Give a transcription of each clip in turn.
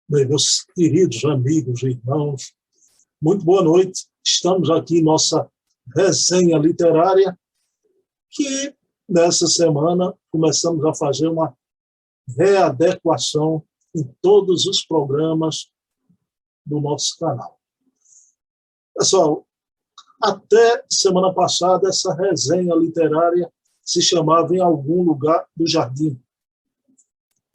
Bem, meus queridos amigos e irmãos, muito boa noite. Estamos aqui em nossa resenha literária, que nessa semana começamos a fazer uma readequação em todos os programas do nosso canal. Pessoal, até semana passada, essa resenha literária se chamava Em Algum Lugar do Jardim,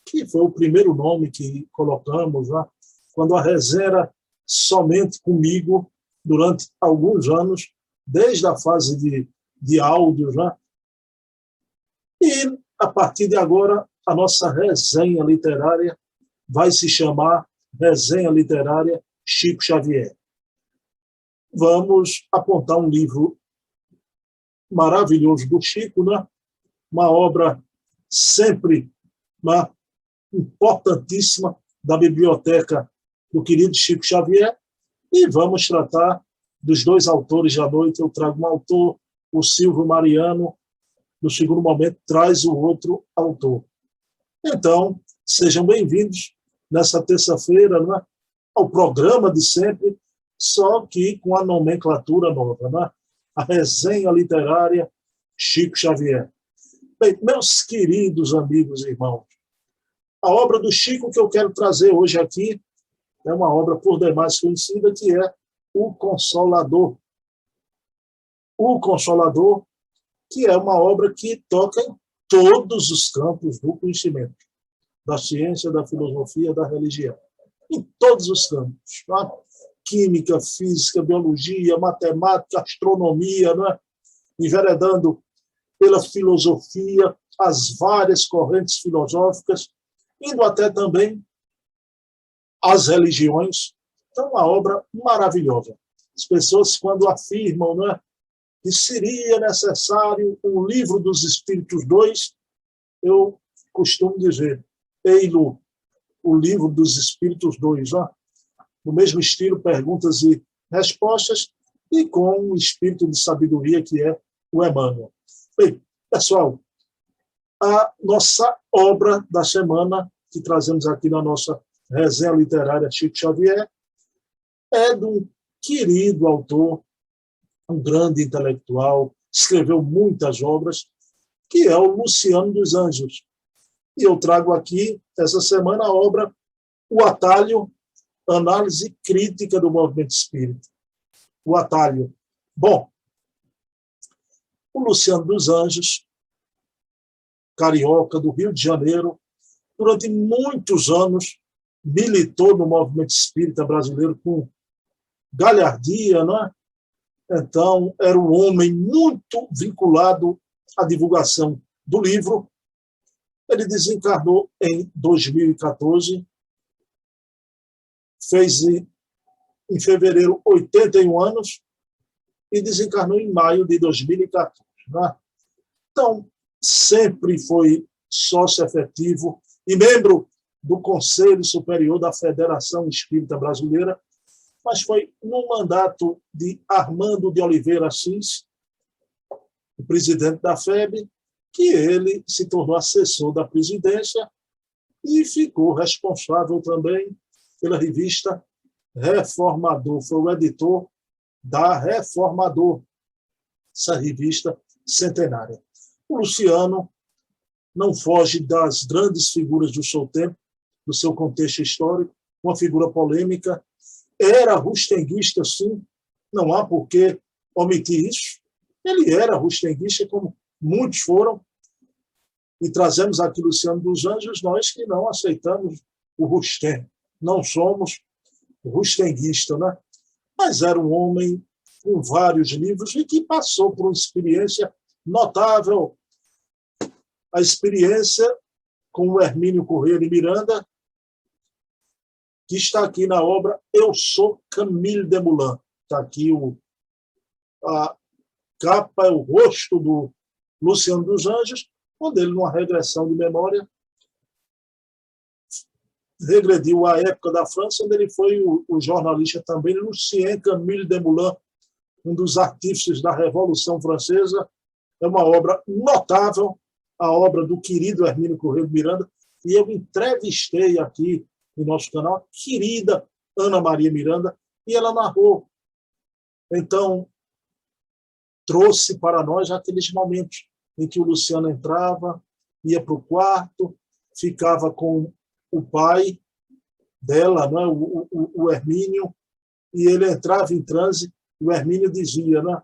que foi o primeiro nome que colocamos lá, quando a resenha era somente comigo durante alguns anos, desde a fase de áudios. Né? E, a partir de agora, a nossa resenha literária vai se chamar Resenha Literária Chico Xavier. Vamos apontar um livro maravilhoso do Chico, né? Uma obra sempre importantíssima da biblioteca do querido Chico Xavier, e vamos tratar dos dois autores da noite. Eu trago um autor, o Silvio Mariano, no segundo momento traz o outro autor. Então, sejam bem-vindos nessa terça-feira, né, ao programa de sempre, só que com a nomenclatura nova, né? A resenha literária Chico Xavier. Bem, meus queridos amigos e irmãos, a obra do Chico que eu quero trazer hoje aqui é uma obra por demais conhecida, que é O Consolador. O Consolador, que é uma obra que toca em todos os campos do conhecimento, da ciência, da filosofia, da religião. Em todos os campos. Tá? Química, física, biologia, matemática, astronomia, né? Enveredando pela filosofia, as várias correntes filosóficas, indo até também às religiões. Então, uma obra maravilhosa. As pessoas, quando afirmam, né, que seria necessário um livro dos Espíritos 2, eu costumo dizer, ei-lo, o livro dos Espíritos 2, né? No mesmo estilo, perguntas e respostas, e com um espírito de sabedoria que é o Emmanuel. Bem, pessoal, a nossa obra da semana, que trazemos aqui na nossa resenha literária Chico Xavier, é de um querido autor, um grande intelectual, escreveu muitas obras, que é o Luciano dos Anjos. E eu trago aqui, essa semana, a obra O Atalho, Análise Crítica do Movimento Espírita. O Atalho. Bom, o Luciano dos Anjos, carioca do Rio de Janeiro, durante muitos anos militou no movimento espírita brasileiro com galhardia, né? Então, era um homem muito vinculado à divulgação do livro. Ele desencarnou em 2014, fez em fevereiro 81 anos e desencarnou em maio de 2014. Né? Então, sempre foi sócio efetivo e membro do Conselho Superior da Federação Espírita Brasileira, mas foi no mandato de Armando de Oliveira Assis, o presidente da FEB, que ele se tornou assessor da presidência e ficou responsável também pela revista Reformador, foi o editor da Reformador, essa revista centenária. O Luciano não foge das grandes figuras do seu tempo, do seu contexto histórico, uma figura polêmica, era rustenguista, sim, não há por que omitir isso. Ele era rustenguista, como muitos foram, e trazemos aqui Luciano dos Anjos, nós que não aceitamos o Rusten, não somos rustenguistas, né? Mas era um homem com vários livros e que passou por uma experiência notável, a experiência com o Hermínio Corrêa de Miranda, que está aqui na obra Eu Sou Camille Desmoulins. Está aqui a capa, o rosto do Luciano dos Anjos, onde ele, numa regressão de memória, regrediu à época da França, onde ele foi o jornalista também, Lucien Camille Desmoulins, um dos artífices da Revolução Francesa. É uma obra notável, a obra do querido Hermínio Corrêa de Miranda, e eu entrevistei aqui no nosso canal, a querida Ana Maria Miranda, e ela narrou. Então, trouxe para nós aqueles momentos em que o Luciano entrava, ia para o quarto, ficava com o pai dela, né, o Hermínio, e ele entrava em transe, e o Hermínio dizia, né,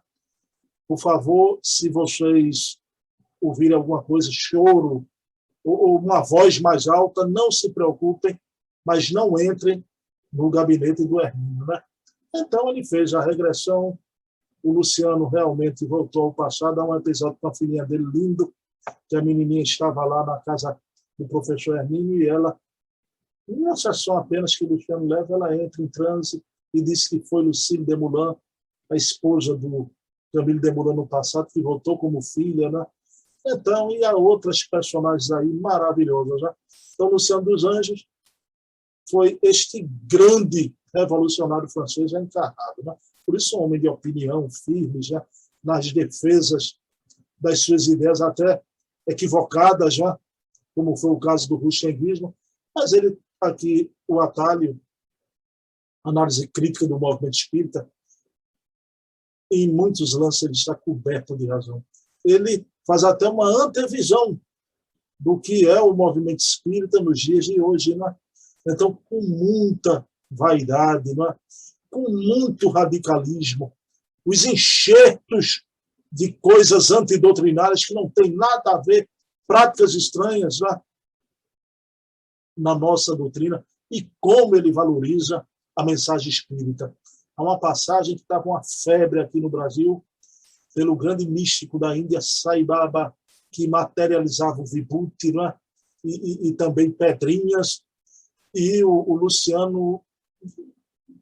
por favor, se vocês ouvirem alguma coisa, choro, ou uma voz mais alta, não se preocupem, mas não entrem no gabinete do Hermínio. Né? Então, ele fez a regressão, o Luciano realmente voltou ao passado, há um episódio com a filhinha dele, lindo, que a menininha estava lá na casa do professor Hermínio, e ela, em uma sessão apenas que o Luciano leva, ela entra em transe e diz que foi Lucille Desmoulins, a esposa do Camille Desmoulins no passado, que voltou como filha, né? Então, e há outras personagens aí maravilhosas. Né? Então, Luciano dos Anjos foi este grande revolucionário francês já encarnado. Né? Por isso, um homem de opinião firme, já nas defesas das suas ideias, até equivocadas, já, como foi o caso do rustenguismo. Mas ele, aqui, o atalho, análise crítica do movimento espírita, em muitos lances ele está coberto de razão. Ele faz até uma antevisão do que é o movimento espírita nos dias de hoje. Né? Então, com muita vaidade, né? Com muito radicalismo, os enxertos de coisas antidoutrinárias que não têm nada a ver, práticas estranhas, né? Na nossa doutrina, e como ele valoriza a mensagem espírita. Há uma passagem que estava uma febre aqui no Brasil, pelo grande místico da Índia, Sai Baba, que materializava o vibhuti, né? E também pedrinhas, e o Luciano,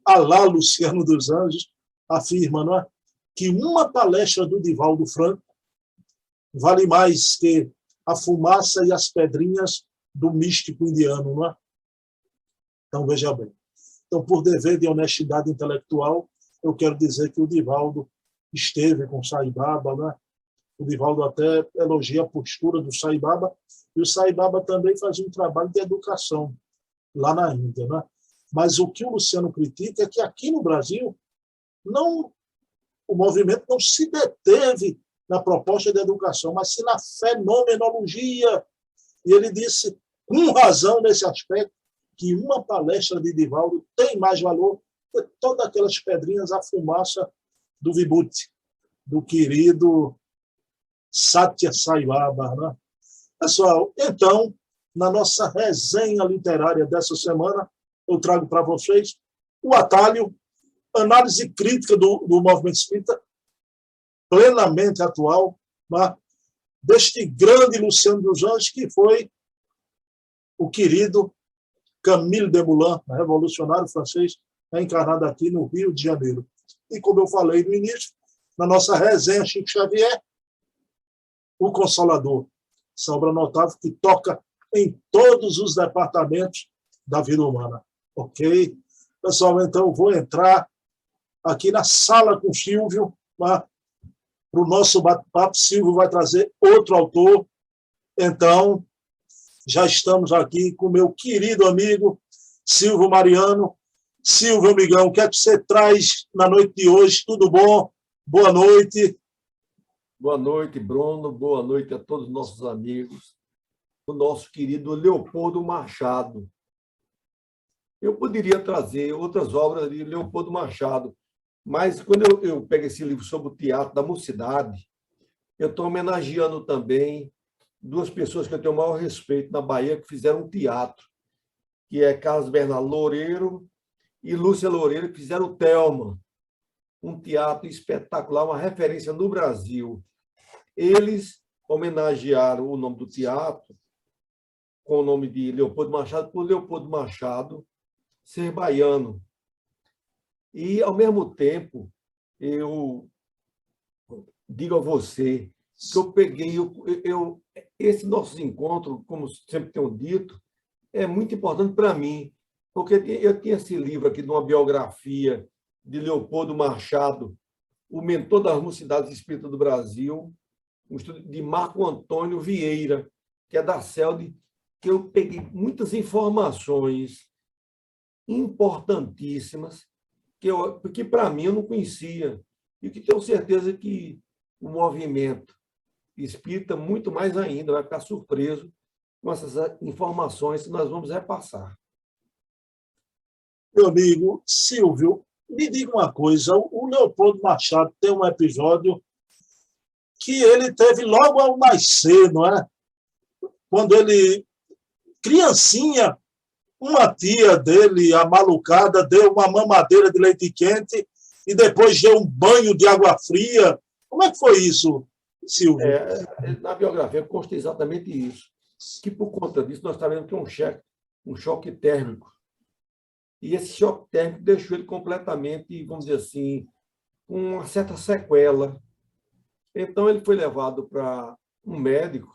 Alá Luciano dos Anjos, afirma, não é, que uma palestra do Divaldo Franco vale mais que a fumaça e as pedrinhas do místico indiano. Não é? Então, veja bem. Então, por dever de honestidade intelectual, eu quero dizer que o Divaldo esteve com o Sai Baba, né? O Divaldo até elogia a postura do Sai Baba, e o Sai Baba também fazia um trabalho de educação lá na Índia. Né? Mas o que o Luciano critica é que aqui no Brasil o movimento não se deteve na proposta de educação, mas sim na fenomenologia. E ele disse, com razão nesse aspecto, que uma palestra de Divaldo tem mais valor que todas aquelas pedrinhas à fumaça do vibhuti, do querido Satya Sai Baba. Né? Pessoal, então, na nossa resenha literária dessa semana, eu trago para vocês o atalho, análise crítica do movimento espírita, plenamente atual, né? Deste grande Luciano dos Anjos, que foi o querido Camille Desmoulins, revolucionário francês, encarnado aqui no Rio de Janeiro. E como eu falei no início, na nossa resenha Chico Xavier, o Consolador, essa obra notável que toca em todos os departamentos da vida humana. Ok? Pessoal, então vou entrar aqui na sala com o Silvio, para o nosso bate-papo. Silvio vai trazer outro autor. Então, já estamos aqui com o meu querido amigo Silvio Mariano. Silvio, amigão, o que é que você traz na noite de hoje? Tudo bom? Boa noite. Boa noite, Bruno. Boa noite a todos os nossos amigos. O nosso querido Leopoldo Machado. Eu poderia trazer outras obras de Leopoldo Machado, mas quando eu pego esse livro sobre o teatro da mocidade, eu estou homenageando também duas pessoas que eu tenho o maior respeito na Bahia, que fizeram um teatro, que é Carlos Bernardo Loureiro e Lúcia Loureiro, que fizeram o Thelma, um teatro espetacular, uma referência no Brasil. Eles homenagearam o nome do teatro com o nome de Leopoldo Machado, por Leopoldo Machado ser baiano. E, ao mesmo tempo, eu digo a você que eu peguei... esse nosso encontro, como sempre tenho dito, é muito importante para mim, porque eu tinha esse livro aqui de uma biografia de Leopoldo Machado, o mentor das mocidades espíritas do Brasil, um estudo de Marco Antônio Vieira, que é da CELD, que eu peguei muitas informações importantíssimas, que para mim eu não conhecia, e que tenho certeza que o movimento espírita, muito mais ainda, vai ficar surpreso com essas informações que nós vamos repassar. Meu amigo Silvio, me diga uma coisa, o Leopoldo Machado tem um episódio que ele teve logo ao nascer, não é? Quando ele, criancinha, uma tia dele, a malucada, deu uma mamadeira de leite quente e depois deu um banho de água fria. Como é que foi isso, Silvio? Na biografia consta exatamente isso, que por conta disso nós sabemos que é um choque térmico. E esse choque térmico deixou ele completamente, vamos dizer assim, com uma certa sequela. Então ele foi levado para um médico,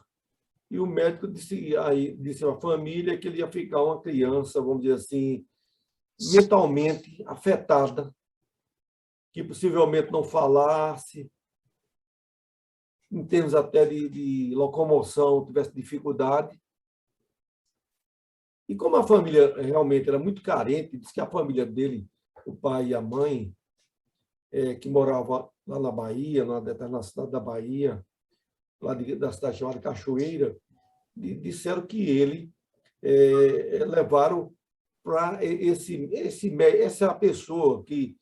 e o médico disse à família que ele ia ficar uma criança, vamos dizer assim, mentalmente afetada, que possivelmente não falasse, em termos até de locomoção, tivesse dificuldade. E como a família realmente era muito carente, diz que a família dele, o pai e a mãe, que morava lá na Bahia, na cidade da Bahia, lá da cidade chamada Cachoeira, disseram que ele levaram para essa pessoa que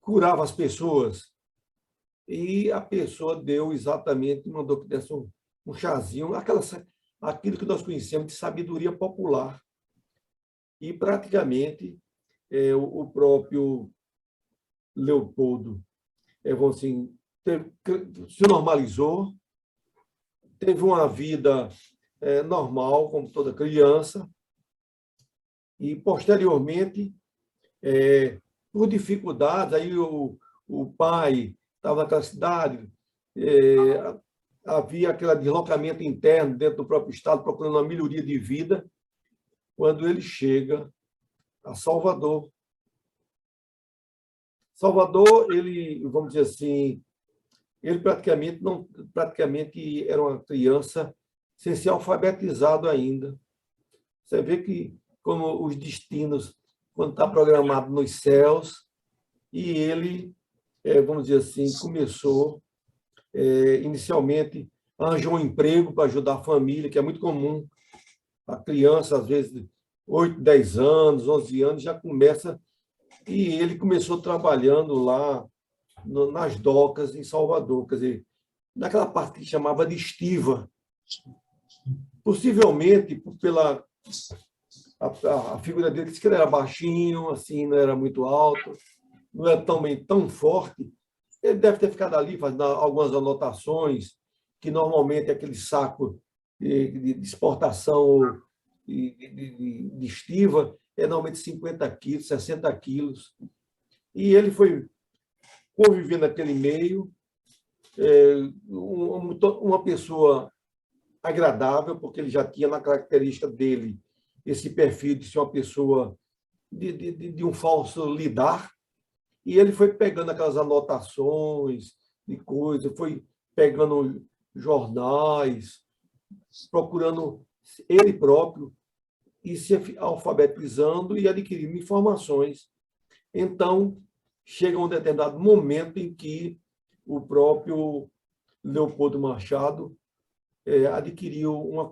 curava as pessoas. E a pessoa deu exatamente, mandou que desse um chazinho, aquilo que nós conhecemos de sabedoria popular. E praticamente o próprio Leopoldo vamos assim, se normalizou, teve uma vida normal, como toda criança, e, posteriormente, por dificuldades, aí o pai estava naquela cidade, havia aquele deslocamento interno dentro do próprio Estado, procurando uma melhoria de vida, quando ele chega a Salvador. Salvador, ele, vamos dizer assim, ele praticamente era uma criança sem ser alfabetizado ainda. Você vê que como os destinos, quando está programado nos céus, e ele, vamos dizer assim, começou, inicialmente, arranjou um emprego para ajudar a família, que é muito comum. A criança, às vezes, 8, 10 anos, 11 anos, já começa, e ele começou trabalhando lá nas docas em Salvador, quer dizer, naquela parte que chamava de estiva. Possivelmente, pela a figura dele, que ele era baixinho, assim, não era muito alto, não era também tão forte, ele deve ter ficado ali fazendo algumas anotações, que normalmente é aquele saco de exportação de estiva é normalmente 50 quilos, 60 quilos. E ele foi convivendo naquele meio, uma pessoa agradável, porque ele já tinha na característica dele esse perfil de ser uma pessoa de um falso lidar, e ele foi pegando aquelas anotações de coisas, foi pegando jornais, procurando ele próprio e se alfabetizando e adquirindo informações. Então, chega um determinado momento em que o próprio Leopoldo Machado adquiriu uma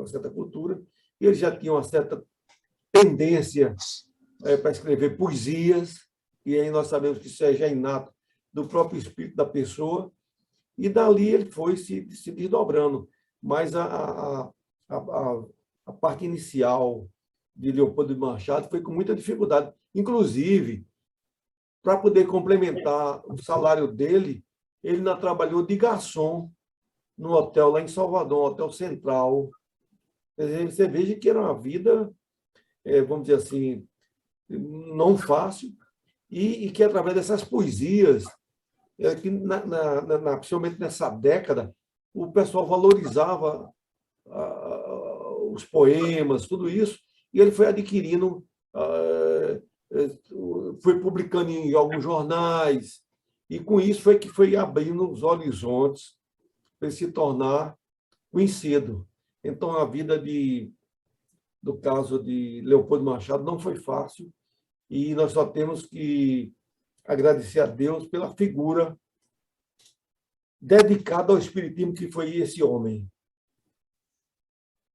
certa cultura, e ele já tinha uma certa tendência para escrever poesias, e aí nós sabemos que isso é já inato do próprio espírito da pessoa, e dali ele foi se desdobrando. Mas a parte inicial de Leopoldo Machado foi com muita dificuldade. Inclusive, para poder complementar o salário dele, ele ainda trabalhou de garçom no hotel lá em Salvador, um hotel central. Você veja que era uma vida, vamos dizer assim, não fácil, e que através dessas poesias, que principalmente nessa década, o pessoal valorizava os poemas, tudo isso, e ele foi adquirindo, foi publicando em alguns jornais, e com isso foi que foi abrindo os horizontes para ele se tornar conhecido. Então, a vida de do caso de Leopoldo Machado não foi fácil, e nós só temos que agradecer a Deus pela figura dedicada ao espiritismo que foi esse homem.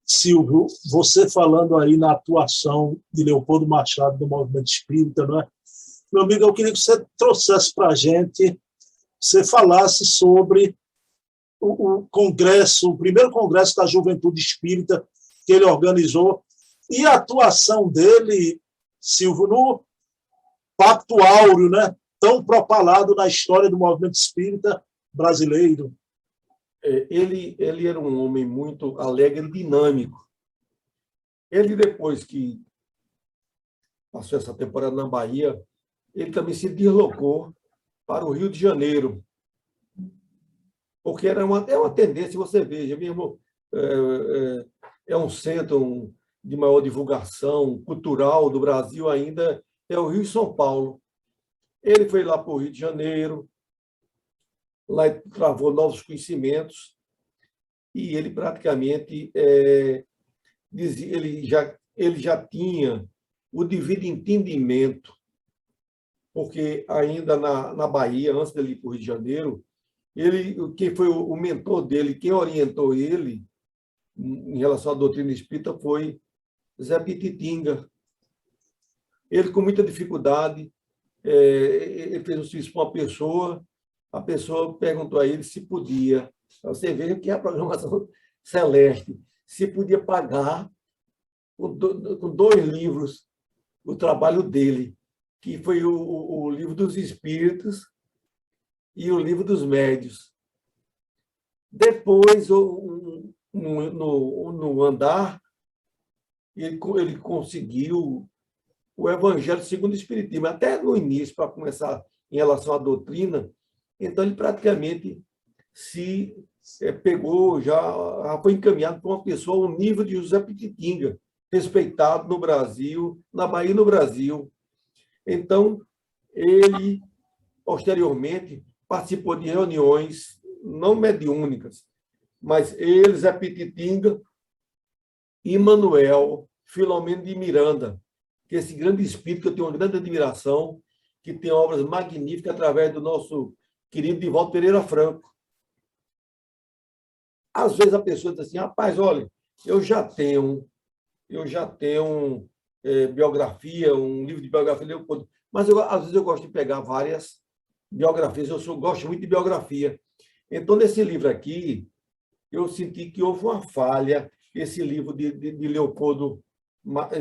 Silvio, você falando aí na atuação de Leopoldo Machado no movimento espírita, não é? Meu amigo, eu queria que você trouxesse para a gente, você falasse sobre o congresso, o primeiro congresso da Juventude Espírita que ele organizou e a atuação dele, Silvio, no Pacto Áureo, né? Tão propalado na história do movimento espírita brasileiro. Ele era um homem muito alegre e dinâmico. Ele, depois que passou essa temporada na Bahia, ele também se deslocou para o Rio de Janeiro, porque é uma tendência, você veja, mesmo é um centro de maior divulgação cultural do Brasil ainda, é o Rio e São Paulo. Ele foi lá para o Rio de Janeiro, lá travou novos conhecimentos, e ele praticamente ele já tinha o devido entendimento, porque ainda na Bahia, antes dele ir para o Rio de Janeiro, quem foi o mentor dele, quem orientou ele em relação à doutrina espírita foi Zé Pititinga. Ele, com muita dificuldade, ele fez um serviço para uma pessoa, a pessoa perguntou a ele se podia, você veja que é a programação celeste, se podia pagar com 2 livros o trabalho dele, que foi o Livro dos Espíritos e o Livro dos Médios. Depois, no andar, ele conseguiu o Evangelho segundo o Espiritismo, até no início, para começar em relação à doutrina. Então, ele praticamente se pegou, já foi encaminhado para uma pessoa ao nível de José Pititinga, respeitado no Brasil, na Bahia e no Brasil. Então, ele, posteriormente, participou de reuniões não mediúnicas, mas ele, Zé Pititinga e Manuel Filomeno de Miranda, que é esse grande espírito que eu tenho uma grande admiração, que tem obras magníficas através do nosso querido Divaldo Pereira Franco. Às vezes a pessoa diz assim, rapaz, olha, eu já tenho biografia, um livro de biografia, mas às vezes eu gosto de pegar várias biografias, gosto muito de biografia. Então, nesse livro aqui, eu senti que houve uma falha, esse livro de Leopoldo,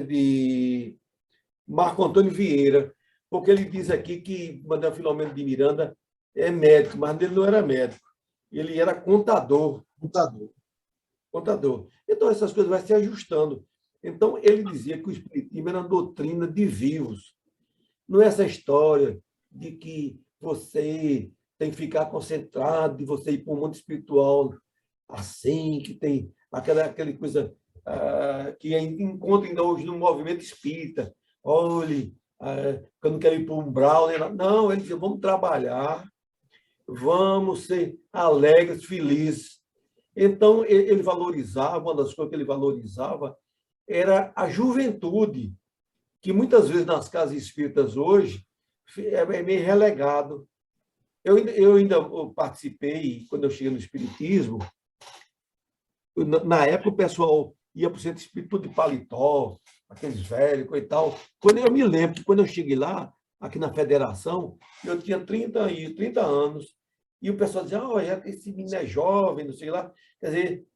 de Marco Antônio Vieira, porque ele diz aqui que Manuel Filomeno de Miranda é médico, mas ele não era médico, ele era contador. Contador. Então, essas coisas vão se ajustando. Então, ele dizia que o espiritismo era uma doutrina de vivos. Não é essa história de que você tem que ficar concentrado, de você ir para o mundo espiritual assim, que tem aquela coisa que encontra ainda hoje no movimento espírita. Olha, eu não quero ir para o umbral. Não, ele dizia, vamos trabalhar, vamos ser alegres, felizes. Então, ele valorizava, uma das coisas que ele valorizava era a juventude, que muitas vezes nas casas espíritas hoje é meio relegado. Eu ainda participei, quando eu cheguei no espiritismo, na época o pessoal ia para o centro espírita tudo de paletó, aqueles velhos e tal. Quando eu me lembro que quando eu cheguei lá, aqui na federação, eu tinha 30 anos, e o pessoal dizia, esse menino é jovem, não sei lá. Quer dizer,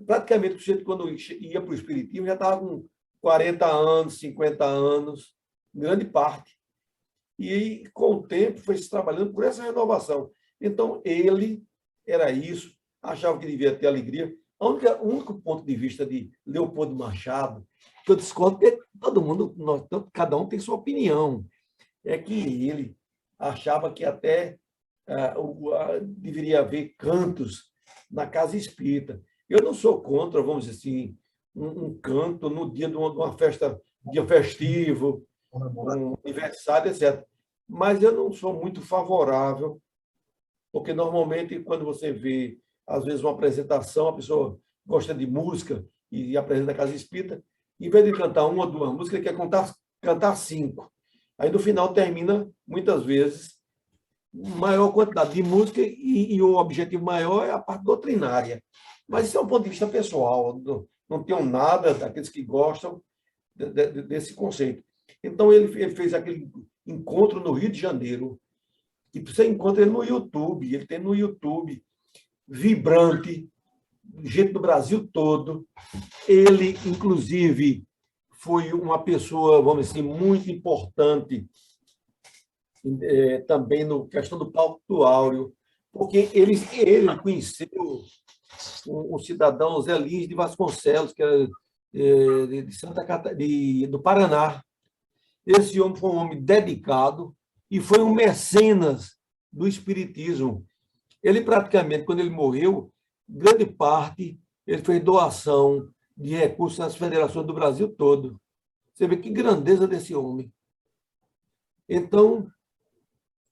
praticamente o sujeito, quando ia para o espiritismo, já estava com 40 anos, 50 anos, grande parte. E, com o tempo, foi se trabalhando por essa renovação. Então, ele era isso, achava que devia ter alegria. O único ponto de vista de Leopoldo Machado, que eu discordo, porque todo mundo, cada um tem sua opinião, é que ele achava que até deveria haver cantos na casa espírita. Eu não sou contra, vamos dizer assim, um canto no dia de uma festa, dia festivo, um aniversário, etc. Mas eu não sou muito favorável, porque normalmente quando você vê, às vezes, uma apresentação, a pessoa gosta de música e apresenta a casa espírita, em vez de cantar uma ou duas músicas, ele quer cantar cinco. Aí, no final, termina, muitas vezes, maior quantidade de música e o objetivo maior é a parte doutrinária. Mas isso é um ponto de vista pessoal, não tenho nada daqueles que gostam desse conceito. Então, ele fez aquele encontro no Rio de Janeiro, e você encontra ele no YouTube, ele tem no YouTube, vibrante, gente do Brasil todo. Ele, inclusive, foi uma pessoa, vamos dizer, muito importante também na questão do Pacto Áureo, porque ele conheceu um cidadão, Zé Lins de Vasconcelos, que era de Santa Catarina, do Paraná. Esse homem foi um homem dedicado e foi um mecenas do espiritismo. Ele praticamente, quando ele morreu, grande parte ele fez doação de recursos às federações do Brasil todo. Você vê que grandeza desse homem. Então,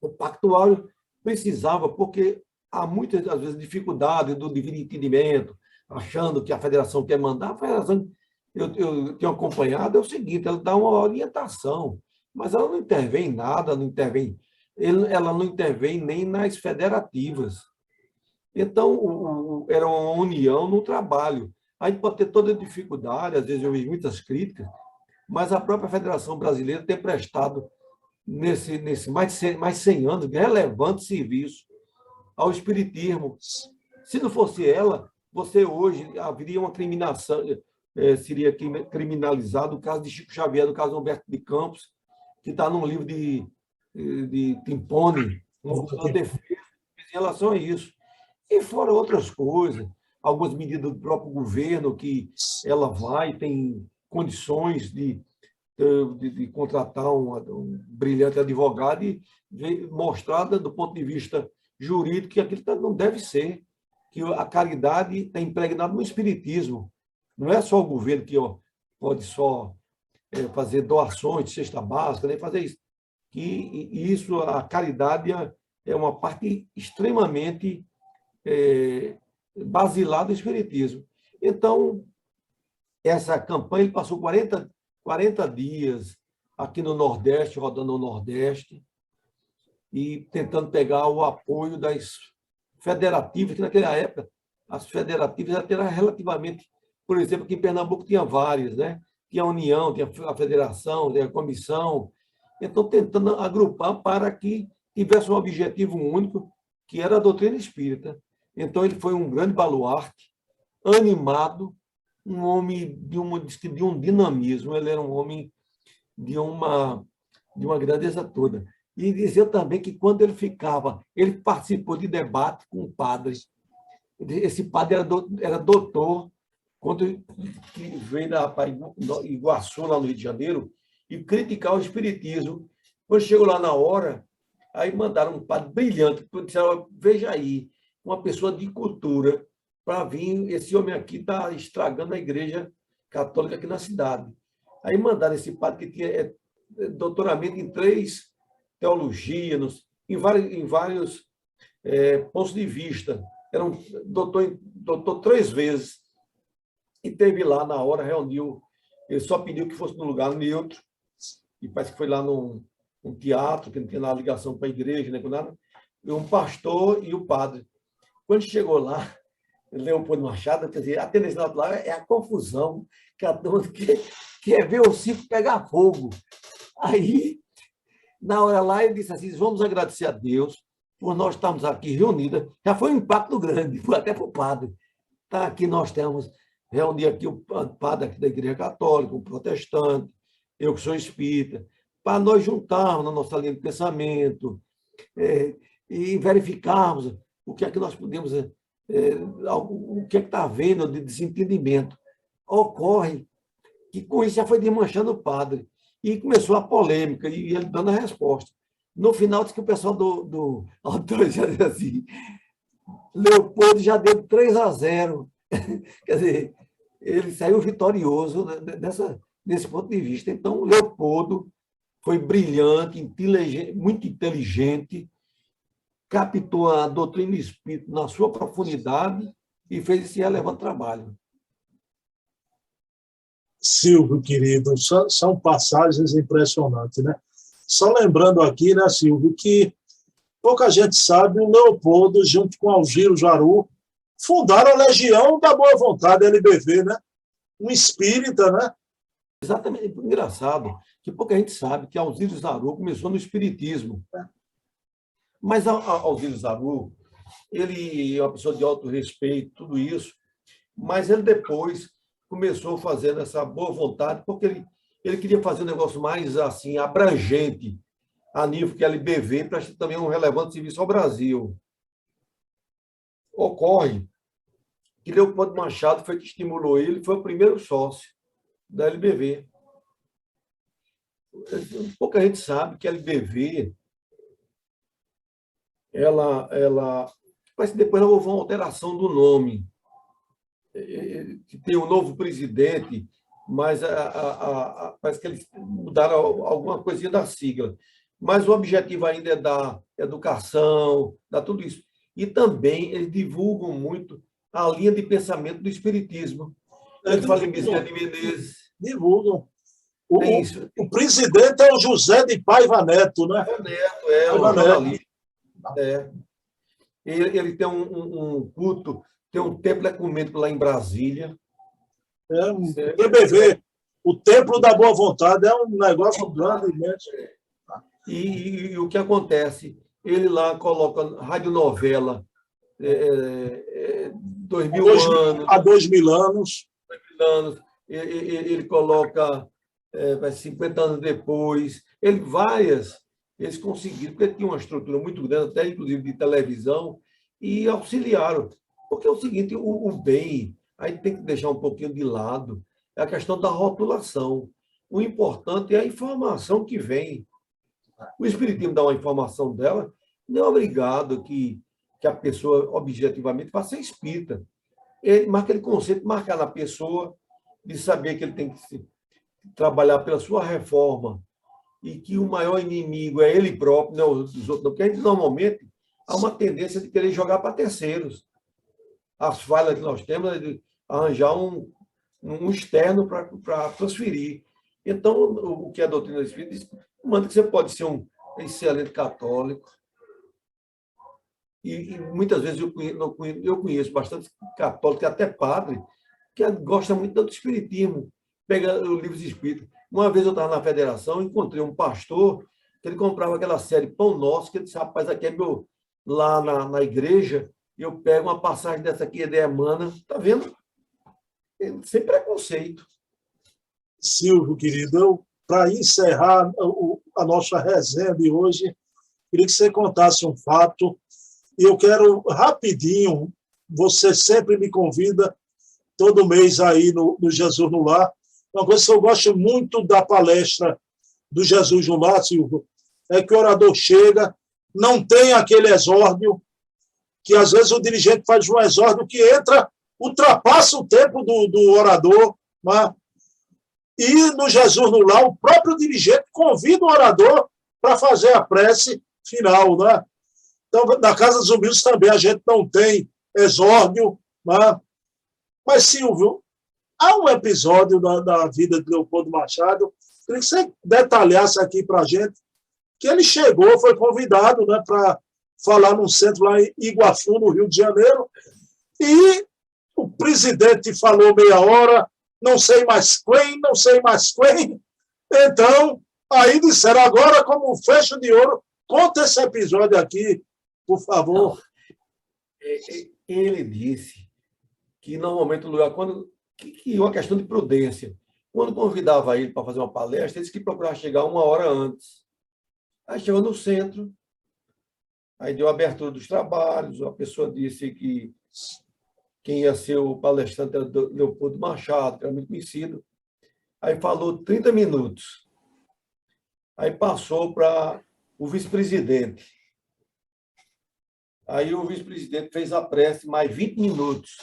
o Pacto Áureo precisava, porque há muitas, às vezes, dificuldade do divino entendimento, achando que a federação quer mandar. A federação, eu tenho acompanhado, é o seguinte, ela dá uma orientação, mas ela não intervém em nada, ela não intervém nem nas federativas. Então, era uma união no trabalho. A gente pode ter toda a dificuldade, às vezes eu vejo muitas críticas, mas a própria Federação Brasileira tem prestado, nesse mais de 100 anos, relevante serviço ao espiritismo. Se não fosse ela, você hoje haveria uma criminação, seria criminalizado o caso de Chico Xavier, do caso Humberto de Campos, que está num livro de Timpone, uma defesa em relação a isso. E fora outras coisas, algumas medidas do próprio governo que ela tem condições de contratar um brilhante advogado e mostrar, do ponto de vista jurídico, que aquilo não deve ser, que a caridade está impregnada no espiritismo. Não é só o governo que pode só fazer doações de cesta básica, nem fazer isso. Isso, a caridade é uma parte extremamente basilar do espiritismo. Então, essa campanha, ele passou 40 dias aqui no Nordeste, rodando no Nordeste, e tentando pegar o apoio das federativas, que naquela época as federativas eram relativamente, por exemplo, aqui em Pernambuco tinha várias, né? Tinha a União, tinha a Federação, tinha a Comissão. Então, tentando agrupar para que tivesse um objetivo único, que era a doutrina espírita. Então, ele foi um grande baluarte, animado, um homem de um dinamismo, ele era um homem de uma grandeza toda. E dizer também que, quando ele participou de debate com o padre. Esse padre era doutor, quando veio para Iguaçu, lá no Rio de Janeiro, e criticar o espiritismo. Quando chegou lá na hora, aí mandaram um padre brilhante, disseram: veja aí, uma pessoa de cultura, para vir, esse homem aqui está estragando a igreja católica aqui na cidade. Aí mandaram esse padre, que tinha doutoramento em 3 teologias, em vários pontos de vista. Era um doutor 3 vezes. E teve lá, na hora, reuniu, ele só pediu que fosse num lugar neutro, e parece que foi lá num teatro, que não tinha nada ligação com a igreja, nem com nada, e um pastor e o padre. Quando chegou lá, Leopoldo Machado, quer dizer, a tendência lá é a confusão, que a turma quer ver o circo pegar fogo. Aí, na hora lá, ele disse assim: vamos agradecer a Deus por nós estarmos aqui reunidos. Já foi um impacto grande, até para o padre. Tá, aqui nós temos, reunir aqui o padre aqui da Igreja Católica, o protestante, eu que sou espírita, para nós juntarmos na nossa linha de pensamento e verificarmos o que é que nós podemos, o que é que está havendo de desentendimento. Ocorre que, com isso, já foi desmanchando o padre. E começou a polêmica, e ele dando a resposta. No final, disse que o pessoal do autor já dizia assim: Leopoldo já deu 3-0. Quer dizer, ele saiu vitorioso nesse ponto de vista. Então, Leopoldo foi brilhante, muito inteligente, captou a doutrina espírita na sua profundidade e fez esse relevante trabalho. Silvio, querido, são passagens impressionantes, né? Só lembrando aqui, né, Silvio, que pouca gente sabe, o Leopoldo, junto com Algiro Jaru, fundaram a Legião da Boa Vontade, LBV, né? Um espírita, né? Exatamente. Engraçado que pouca gente sabe que Alzira Zaru começou no espiritismo. Mas Alzira Zaru, ele é uma pessoa de alto respeito, tudo isso, mas ele depois começou fazendo essa boa vontade, porque ele queria fazer um negócio mais assim abrangente, a nível que a LBV presta também um relevante serviço ao Brasil. Ocorre que Leopoldo Machado foi que estimulou ele, foi o primeiro sócio da LBV. Pouca gente sabe que a LBV, parece que depois houve uma alteração do nome, que tem um novo presidente, mas parece que eles mudaram alguma coisinha da sigla. Mas o objetivo ainda é dar educação, dar tudo isso. E também eles divulgam muito a linha de pensamento do espiritismo. Ele fala em Bezerra de Menezes. Divulgam. Tem isso. O presidente é o José de Paiva Neto, né? Paiva Neto, o jornalista. Ele tem um culto, tem um templo ecumênico lá em Brasília. TBV, o Templo da Boa Vontade, é um negócio grande imenso. E o que acontece? Ele lá coloca radionovela 2000 anos. Há 2000 anos. Ele coloca 50 anos depois. Eles conseguiram, porque tinha uma estrutura muito grande, até inclusive de televisão, e auxiliaram. Porque é o seguinte, o bem, aí tem que deixar um pouquinho de lado, é a questão da rotulação. O importante é a informação que vem. O Espiritismo dá uma informação dela, não é obrigado que a pessoa objetivamente vá ser espírita. Ele marca aquele conceito, marcar na pessoa, de saber que ele tem que trabalhar pela sua reforma e que o maior inimigo é ele próprio, não os outros, não. Porque a gente, normalmente, há uma tendência de querer jogar para terceiros. As falhas que nós temos é de arranjar um externo para transferir. Então, o que a doutrina espírita diz, manda que você pode ser um excelente católico. E muitas vezes eu conheço bastante católico, até padre, que gosta muito do espiritismo, pega os livros espíritas. Uma vez eu estava na federação, encontrei um pastor que ele comprava aquela série Pão Nosso, que ele disse, rapaz, aqui é meu, lá na igreja, eu pego uma passagem dessa aqui, ideia emana, tá vendo? Sem preconceito. Silvio, querido, para encerrar a nossa resenha de hoje, queria que você contasse um fato, e eu quero rapidinho, você sempre me convida, todo mês aí no Jesus no Lar. Uma coisa que eu gosto muito da palestra do Jesus no Lar, Silvio, é que o orador chega, não tem aquele exórdio, que às vezes o dirigente faz um exórdio que ultrapassa o tempo do orador, né? E no Jesus no Lar, o próprio dirigente convida o orador para fazer a prece final, né? Então, na Casa dos Humildes também a gente não tem exórdio, né? Mas, Silvio, há um episódio da vida de Leopoldo Machado, queria que você detalhasse aqui para a gente, que ele chegou, foi convidado, né, para falar num centro lá em Iguaçu, no Rio de Janeiro, e o presidente falou meia hora, não sei mais quem, então, aí disseram, agora, como um fecho de ouro, conta esse episódio aqui, por favor. Ele disse que normalmente o lugar, que uma questão de prudência, quando convidava ele para fazer uma palestra, ele disse que procurava chegar 1 hora antes. Aí chegou no centro, aí deu a abertura dos trabalhos, a pessoa disse que quem ia ser o palestrante era o Leopoldo Machado, que era muito conhecido. Aí falou 30 minutos. Aí passou para o vice-presidente. Aí o vice-presidente fez a prece mais 20 minutos.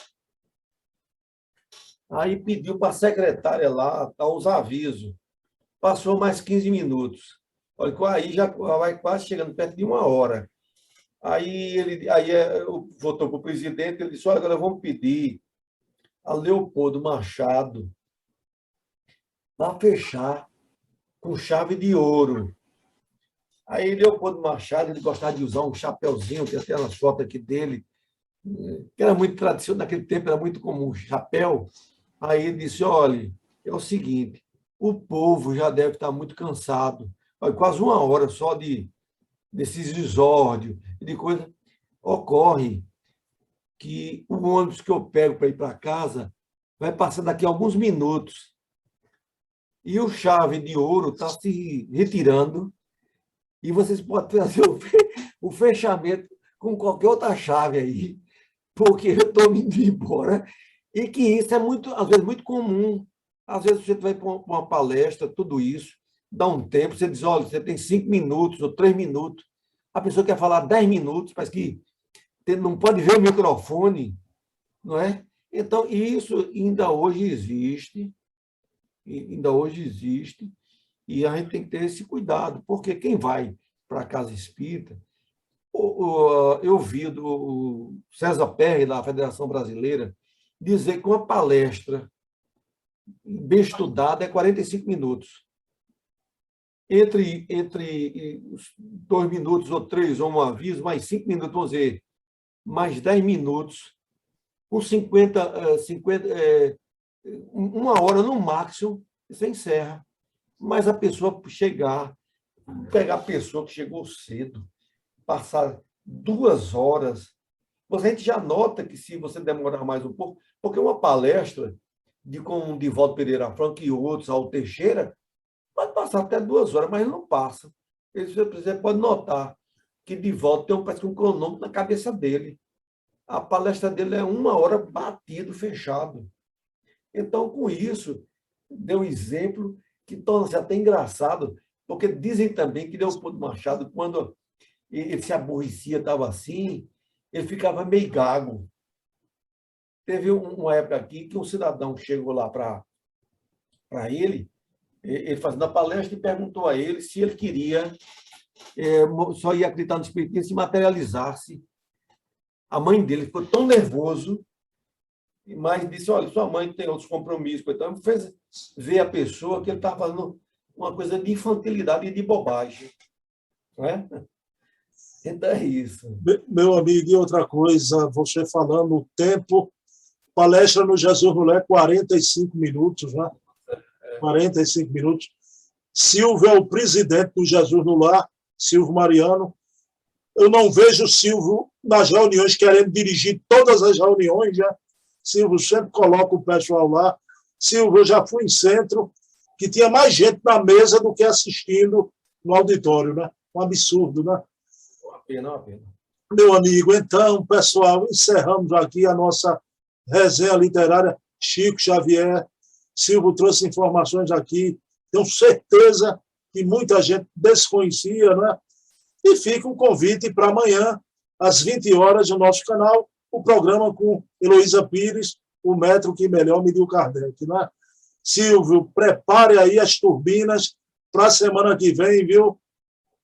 Aí pediu para a secretária lá dar os avisos. Passou mais 15 minutos. Olha, aí já vai quase chegando perto de 1 hora. Aí voltou para o presidente, ele disse, olha, agora vamos pedir a Leopoldo Machado para fechar com chave de ouro. Aí Leopoldo Machado, ele gostava de usar um chapéuzinho, tem até umas fotos aqui dele, que era muito tradicional, naquele tempo era muito comum, chapéu. Aí ele disse, olha, é o seguinte, o povo já deve estar muito cansado, olha, quase uma hora só desses desórdios, de coisa. Ocorre que o ônibus que eu pego para ir para casa vai passar daqui a alguns minutos. E o chave de ouro está se retirando e vocês podem fazer o fechamento com qualquer outra chave aí, porque eu estou indo embora. E que isso é muito, às vezes, muito comum. Às vezes você vai para uma palestra, tudo isso, dá um tempo, você diz, olha, você tem 5 minutos ou 3 minutos. A pessoa quer falar 10 minutos, parece que não pode ver o microfone, não é? Então, isso ainda hoje existe, e a gente tem que ter esse cuidado, porque quem vai para a casa espírita, eu vi o César Perry, da Federação Brasileira, dizer que uma palestra bem estudada é 45 minutos. Entre 2 minutos ou 3, ou um aviso, mais 5 minutos, vamos dizer, mais 10 minutos, por 1 hora no máximo, você encerra. Mas a pessoa chegar, pegar a pessoa que chegou cedo, passar 2 horas, a gente já nota que se você demorar mais um pouco, porque uma palestra com o Divaldo Pereira Franco e outros, Raul Teixeira, pode passar até 2 horas, mas não passa. Você pode notar que Divaldo tem parece que um cronômetro na cabeça dele. A palestra dele é 1 hora batido, fechado. Então, com isso, deu um exemplo que torna-se até engraçado, porque dizem também que Leopoldo Machado, quando ele se aborrecia, estava assim, ele ficava meio gago. Teve uma época aqui que um cidadão chegou lá para ele fazendo a palestra, e perguntou a ele se ele queria, só ia acreditar no espiritismo se materializasse. A mãe dele ficou tão nervoso, mas disse, olha, sua mãe tem outros compromissos. Então, fez ver a pessoa que ele estava fazendo uma coisa de infantilidade e de bobagem. Não é? Então, é isso. Meu amigo, e outra coisa, você falando o tempo, palestra no Jesus Mulher, 45 minutos, né? 45 minutos. Silvio é o presidente do Jesus no Lar, Silvio Mariano. Eu não vejo o Silvio nas reuniões querendo dirigir todas as reuniões, né? Silvio sempre coloca o pessoal lá. Silvio, eu já fui em centro, que tinha mais gente na mesa do que assistindo no auditório, né? Um absurdo, né? Uma pena. Meu amigo, então, pessoal, encerramos aqui a nossa resenha literária. Chico Xavier, Silvio trouxe informações aqui, tenho certeza que muita gente desconhecia, né? E fica um convite para amanhã, às 20 horas, no nosso canal, o programa com Heloísa Pires, o metro que melhor mediu Kardec, né? Silvio, prepare aí as turbinas para a semana que vem, viu?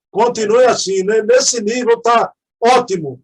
Continue assim, né? Nesse nível está ótimo.